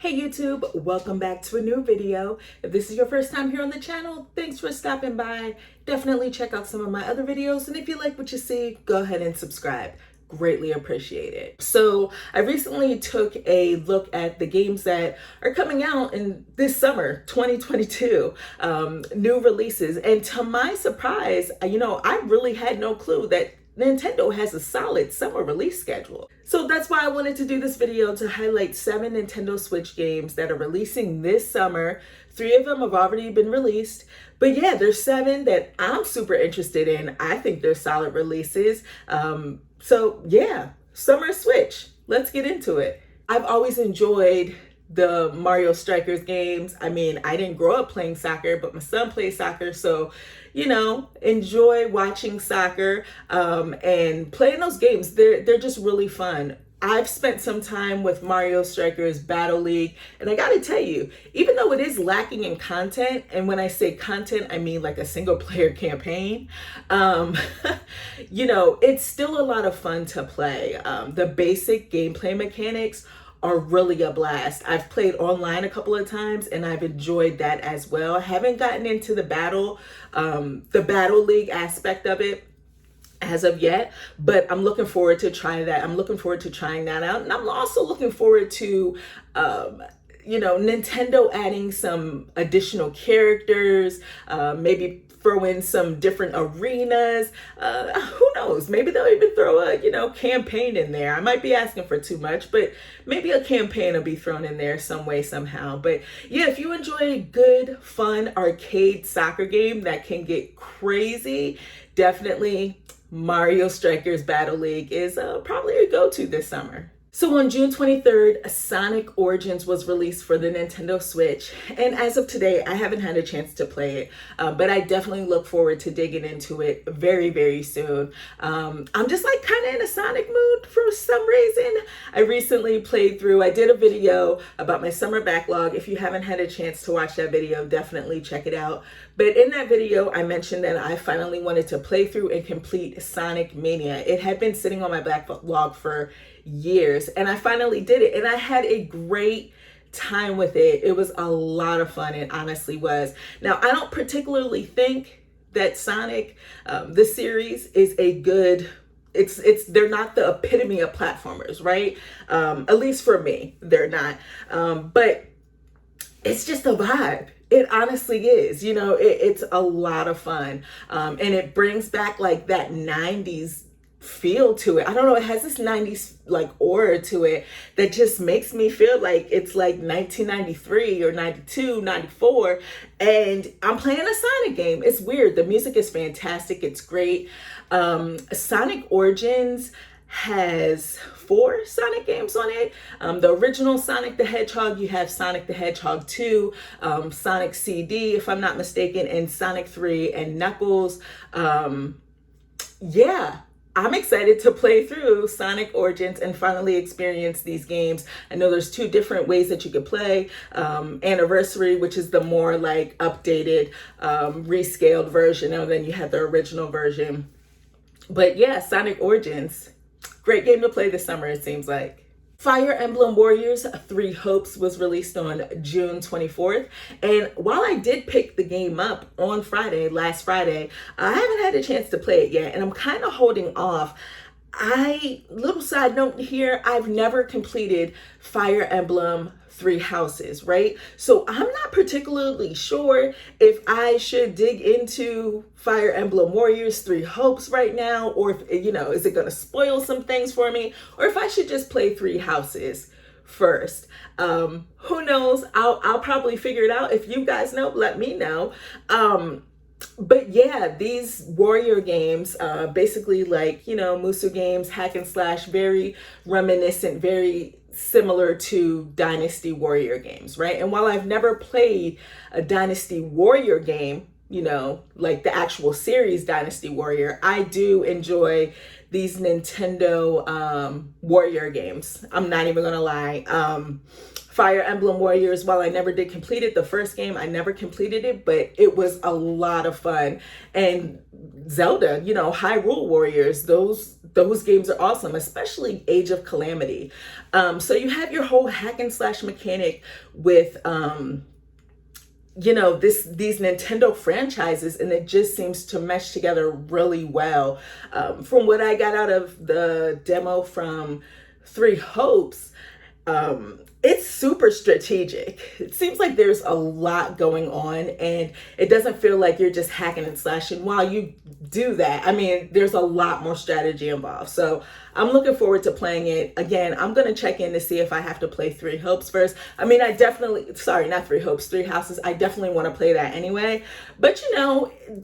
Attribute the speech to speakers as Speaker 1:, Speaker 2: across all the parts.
Speaker 1: Hey YouTube, welcome back to a new video. If this is your first time here on the channel, thanks for stopping by. Definitely check out some of my other videos, and if you like what you see, go ahead and subscribe. Greatly appreciate it. So I recently took a look at the games that are coming out in this summer, 2022, new releases. And to my surprise, I really had no clue that Nintendo has a solid summer release schedule. So that's why I wanted to do this video to highlight 7 Nintendo Switch games that are releasing this summer. 3 of them have already been released, but yeah, there's 7 that I'm super interested in. I think they're solid releases. So yeah, summer Switch, let's get into it. I've always enjoyed the Mario Strikers games. I mean, I didn't grow up playing soccer, but my son plays soccer, so enjoy watching soccer and playing those games. They're just really fun. I've spent some time with Mario Strikers Battle League, and I gotta tell you, even though it is lacking in content, and when I say content, I mean like a single player campaign, it's still a lot of fun to play. The basic gameplay mechanics are really a blast. I've played online a couple of times and I've enjoyed that as well. I haven't gotten into the battle league aspect of it as of yet, but I'm looking forward to trying that. I'm looking forward to trying that out. And I'm also looking forward to, Nintendo adding some additional characters, maybe throw in some different arenas. Who knows? Maybe they'll even throw a, campaign in there. I might be asking for too much, but maybe a campaign will be thrown in there some way, somehow. But yeah, if you enjoy a good, fun arcade soccer game that can get crazy, definitely Mario Strikers Battle League is probably a go-to this summer. So on June 23rd, Sonic Origins was released for the Nintendo Switch. And as of today, I haven't had a chance to play it, but I definitely look forward to digging into it very, very soon. I'm just kind of in a Sonic mood for some reason. I recently I did a video about my summer backlog. If you haven't had a chance to watch that video, definitely check it out. But in that video, I mentioned that I finally wanted to play through and complete Sonic Mania. It had been sitting on my backlog for years, and I finally did it, and I had a great time with it. It was a lot of fun. It honestly was. Now, I don't particularly think that Sonic, the series, is a good, they're not the epitome of platformers, right? At least for me, they're not. But it's just a vibe. It honestly is. It's a lot of fun. And it brings back that 90s feel to it. I don't know, it has this 90s aura to it that just makes me feel like it's 1993 or 92, 94, and I'm playing a Sonic game. It's weird. The music is fantastic. It's great. Sonic Origins has 4 Sonic games on it. The original Sonic the Hedgehog, you have Sonic the Hedgehog 2, Sonic CD, if I'm not mistaken, and Sonic 3 and Knuckles. Yeah. I'm excited to play through Sonic Origins and finally experience these games. I know there's 2 different ways that you could play. Anniversary, which is the more updated, rescaled version, and then you have the original version. But yeah, Sonic Origins, great game to play this summer, it seems like. Fire Emblem Warriors 3 Hopes was released on June 24th. And while I did pick the game up on last Friday, I haven't had a chance to play it yet. And I'm kind of holding off. Little side note here, I've never completed Fire Emblem 3 Houses, right? So I'm not particularly sure if I should dig into Fire Emblem Warriors 3 Hopes right now, or if, is it going to spoil some things for me, or if I should just play 3 Houses first. Who knows? I'll probably figure it out. If you guys know, let me know. But yeah, these warrior games, basically Musu games, hack and slash, very reminiscent, very similar to Dynasty Warrior games, right? And while I've never played a Dynasty Warrior game, the actual series Dynasty Warrior, I do enjoy these Nintendo warrior games. I'm not even gonna lie. Fire Emblem Warriors, while I never did complete it, the first game, I never completed it, but it was a lot of fun. And Zelda, Hyrule Warriors, those games are awesome, especially Age of Calamity. So you have your whole hack and slash mechanic with these Nintendo franchises, and it just seems to mesh together really well. From what I got out of the demo from Three Hopes, it's super strategic. It seems like there's a lot going on, and it doesn't feel like you're just hacking and slashing. While you do that, I mean, there's a lot more strategy involved. So I'm looking forward to playing it. Again, I'm going to check in to see if I have to play Three Hopes first. I mean, not Three Hopes, Three Houses. I definitely want to play that anyway. But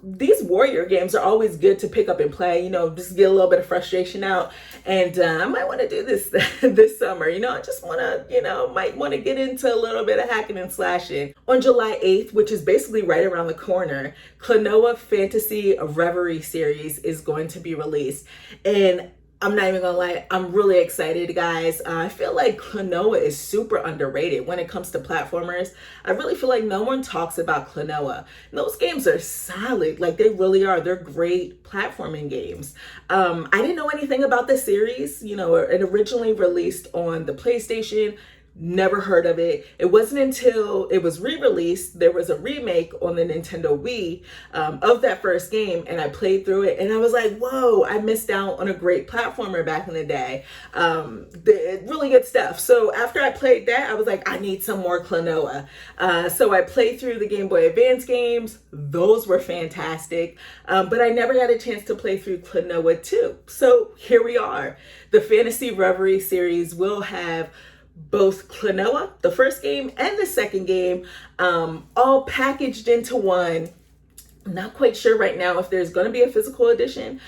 Speaker 1: these warrior games are always good to pick up and play, just get a little bit of frustration out. And I might want to do this this summer. I just want to, might want to get into a little bit of hacking and slashing. On July 8th, which is basically right around the corner, Klonoa Phantasy Reverie series is going to be released. And I'm not even gonna lie, I'm really excited, guys. I feel like Klonoa is super underrated when it comes to platformers. I really feel like no one talks about Klonoa. And those games are solid, like they really are. They're great platforming games. I didn't know anything about the series. It originally released on the PlayStation. Never heard of it. It wasn't until it was re-released, there was a remake on the Nintendo Wii of that first game, and I played through it, and I was like, whoa, I missed out on a great platformer back in the day. Really good stuff. So after I played that, I was like, I need some more Klonoa. So I played through the Game Boy Advance games. Those were fantastic. But I never had a chance to play through Klonoa 2. So here we are. The Phantasy Reverie series will have both Klonoa, the first game, and the second game, all packaged into one. I'm not quite sure right now if there's going to be a physical edition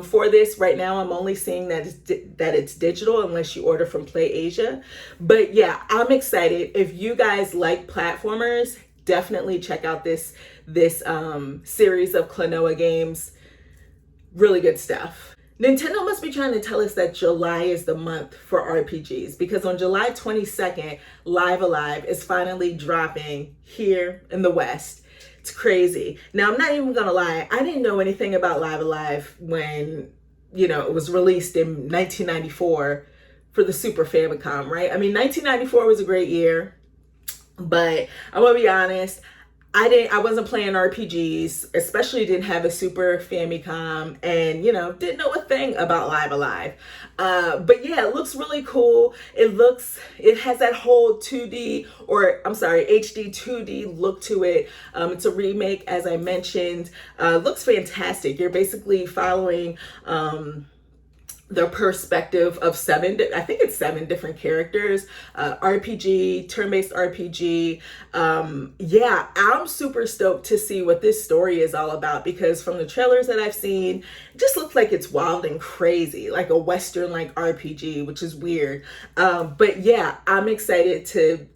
Speaker 1: for this. Right now, I'm only seeing that it's digital unless you order from PlayAsia. But yeah, I'm excited. If you guys like platformers, definitely check out this series of Klonoa games. Really good stuff. Nintendo must be trying to tell us that July is the month for RPGs, because on July 22nd, Live Alive is finally dropping here in the West. It's crazy. Now, I'm not even gonna lie, I didn't know anything about Live Alive when, it was released in 1994 for the Super Famicom, right? I mean, 1994 was a great year, but I'm gonna be honest, I wasn't playing RPGs, especially didn't have a Super Famicom, and didn't know a thing about Live Alive. But yeah, it looks really cool. It has that whole HD 2D look to it. It's a remake, as I mentioned. Looks fantastic. You're basically following the perspective of seven different characters, RPG, turn-based RPG. Yeah, I'm super stoked to see what this story is all about, because from the trailers that I've seen, it just looks like it's wild and crazy, like a Western like RPG, which is weird. But yeah, I'm excited to,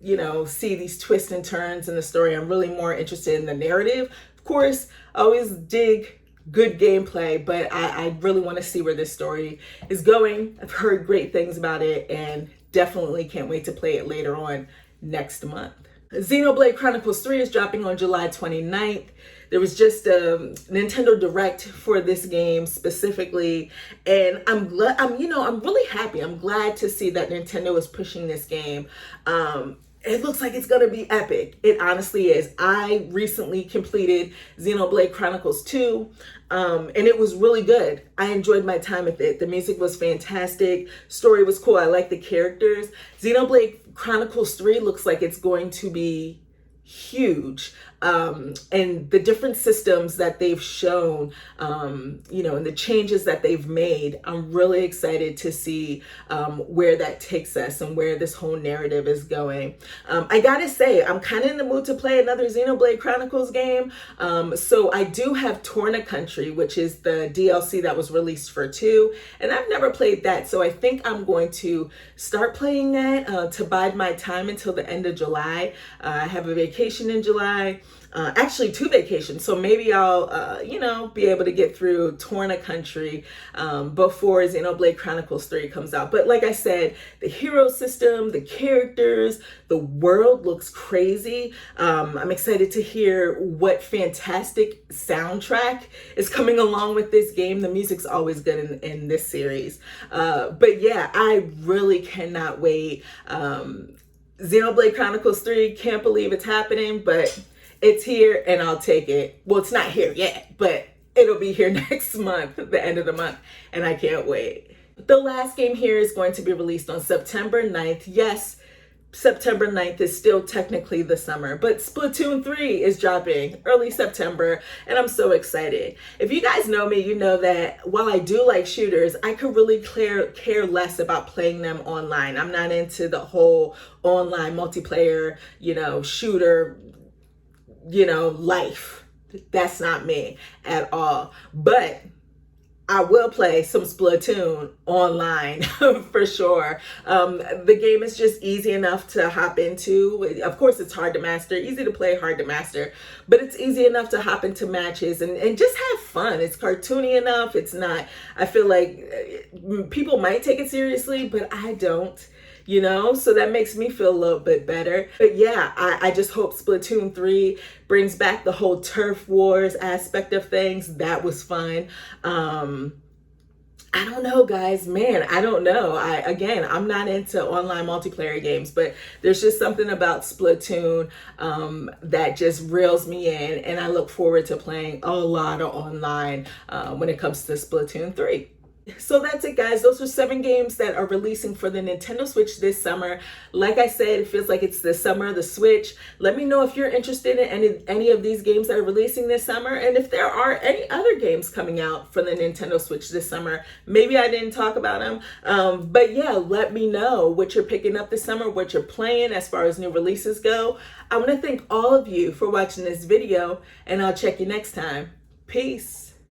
Speaker 1: see these twists and turns in the story. I'm really more interested in the narrative. Of course, I always dig good gameplay, but I really want to see where this story is going. I've heard great things about it and definitely can't wait to play it later on next month. Xenoblade Chronicles 3 is dropping on July 29th. There was just a Nintendo Direct for this game specifically, and I'm really happy. I'm glad to see that Nintendo is pushing this game. It looks like it's going to be epic. It honestly is. I recently completed Xenoblade Chronicles 2, and it was really good. I enjoyed my time with it. The music was fantastic. Story was cool. I like the characters. Xenoblade Chronicles 3 looks like it's going to be huge. And the different systems that they've shown, and the changes that they've made, I'm really excited to see where that takes us and where this whole narrative is going. I gotta say, I'm kind of in the mood to play another Xenoblade Chronicles game. So I do have Torna Country, which is the DLC that was released for 2, and I've never played that. So I think I'm going to start playing that to bide my time until the end of July. I have a vacation vacation in July. Actually 2 vacations, so maybe I'll be able to get through Torna Country before Xenoblade Chronicles 3 comes out. But like I said, the hero system, the characters, the world looks crazy. I'm excited to hear what fantastic soundtrack is coming along with this game. The music's always good in this series. But yeah, I really cannot wait. Xenoblade Chronicles 3, can't believe it's happening, but it's here and I'll take it. Well, it's not here yet, but it'll be here next month, the end of the month, and I can't wait. The last game here is going to be released on September 9th. Yes, September 9th is still technically the summer, but Splatoon 3 is dropping early September, and I'm so excited. If you guys know me, you know that while I do like shooters, I could really care less about playing them online. I'm not into the whole online multiplayer, shooter, life. That's not me at all. But I will play some Splatoon online for sure. The game is just easy enough to hop into. Of course, it's hard to master, easy to play, hard to master, but it's easy enough to hop into matches and just have fun. It's cartoony enough. It's not, I feel like people might take it seriously, but I don't. So that makes me feel a little bit better. But yeah, I just hope Splatoon 3 brings back the whole turf wars aspect of things. That was fun. I don't know, guys, man, I don't know. I'm not into online multiplayer games, but there's just something about Splatoon that just reels me in, and I look forward to playing a lot of online when it comes to Splatoon 3. So that's it, guys. Those are 7 games that are releasing for the Nintendo Switch this summer. Like I said, it feels like it's the summer of the Switch. Let me know if you're interested in any of these games that are releasing this summer, and if there are any other games coming out for the Nintendo Switch this summer. Maybe I didn't talk about them, but yeah, let me know what you're picking up this summer, what you're playing as far as new releases go. I want to thank all of you for watching this video, and I'll check you next time. Peace.